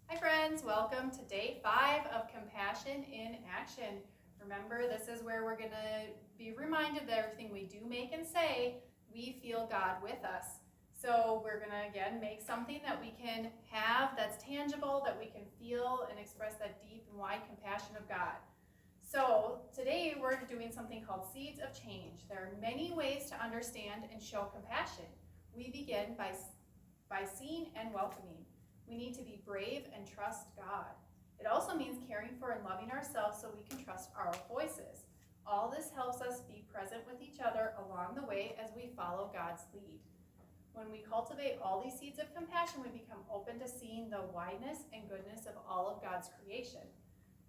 Hi friends, welcome to day 5 of Compassion in Action. Remember, this is where we're going to be reminded that everything we do, make, and say, we feel God with us. So we're going to again make something that we can have that's tangible, that we can feel and express that deep and wide compassion of God. So today we're doing something called Seeds of Change. There are many ways to understand and show compassion. We begin by seeing and welcoming. We need to be brave and trust God. It also means caring for and loving ourselves so we can trust our voices. All this helps us be present with each other along the way as we follow God's lead. When we cultivate all these seeds of compassion, we become open to seeing the wideness and goodness of all of God's creation.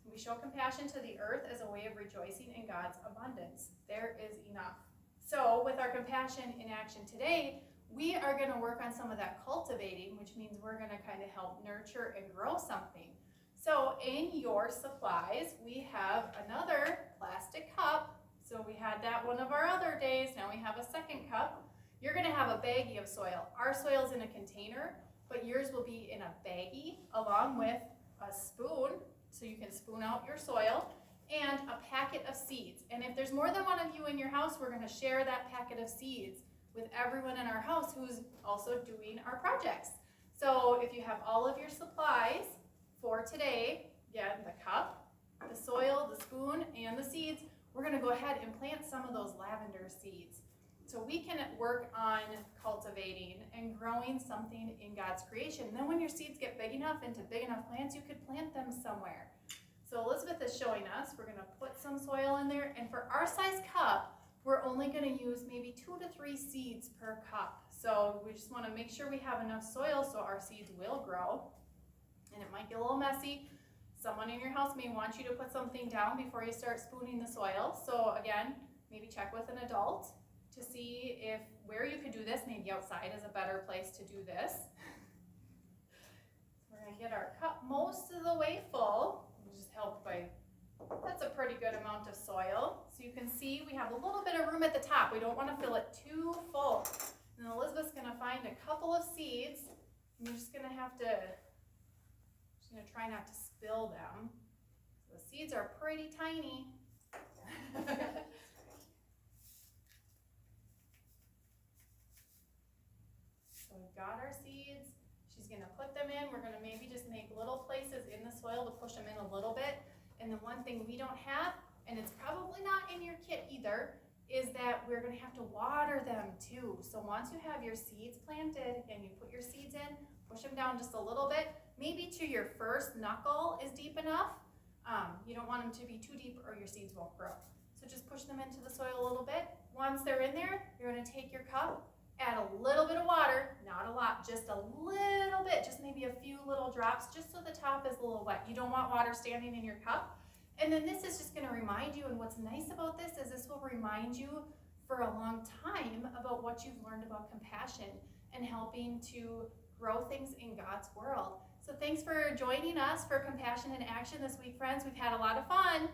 We show compassion to the earth as a way of rejoicing in God's abundance. There is enough. So with our compassion in action today, we are going to work on some of that cultivating, which means we're going to kind of help nurture and grow something. So in your supplies, we have another plastic cup. So we had that one of our other days. Now we have a second cup. You're going to have a baggie of soil. Our soil's in a container, but yours will be in a baggie along with a spoon, so you can spoon out your soil, and a packet of seeds. And if there's more than one of you in your house, we're going to share that packet of seeds with everyone in our house who's also doing our projects. So if you have all of your supplies for today, again, the cup, the soil, the spoon, and the seeds, we're going to go ahead and plant some of those lavender seeds. So we can work on cultivating and growing something in God's creation. And then when your seeds get big enough into big enough plants, you could plant them somewhere. So Elizabeth is showing us, we're going to put some soil in there, and for our size cup, we're only going to use maybe 2 to 3 seeds per cup. So we just want to make sure we have enough soil so our seeds will grow. And it might get a little messy. Someone in your house may want you to put something down before you start spooning the soil. So again, maybe check with an adult to see if where you could do this. Maybe outside is a better place to do this. We're going to get our cup most of the way full. We'll just help by, that's a pretty good amount of soil. So you can see we have a little bit of room at the top. We don't want to fill it too full. And Elizabeth's going to find a couple of seeds. And you're just going to have to, try not to spill them. So the seeds are pretty tiny. So we've got our seeds. She's going to put them in. We're going to maybe just make little places in the soil to push them in a little bit. And the one thing we don't have, and it's probably not in your kit either, is that we're going to have to water them too. So once you have your seeds planted and you put your seeds in, push them down just a little bit, maybe to your first knuckle is deep enough. You don't want them to be too deep or your seeds won't grow. So just push them into the soil a little bit. Once they're in there, you're going to take your cup, add a little bit of water, not a lot, just a little bit, just maybe a few little drops, just so the top is a little wet. You don't want water standing in your cup. And then this is just going to remind you, and what's nice about this is this will remind you for a long time about what you've learned about compassion and helping to grow things in God's world. So thanks for joining us for Compassion in Action this week, friends. We've had a lot of fun.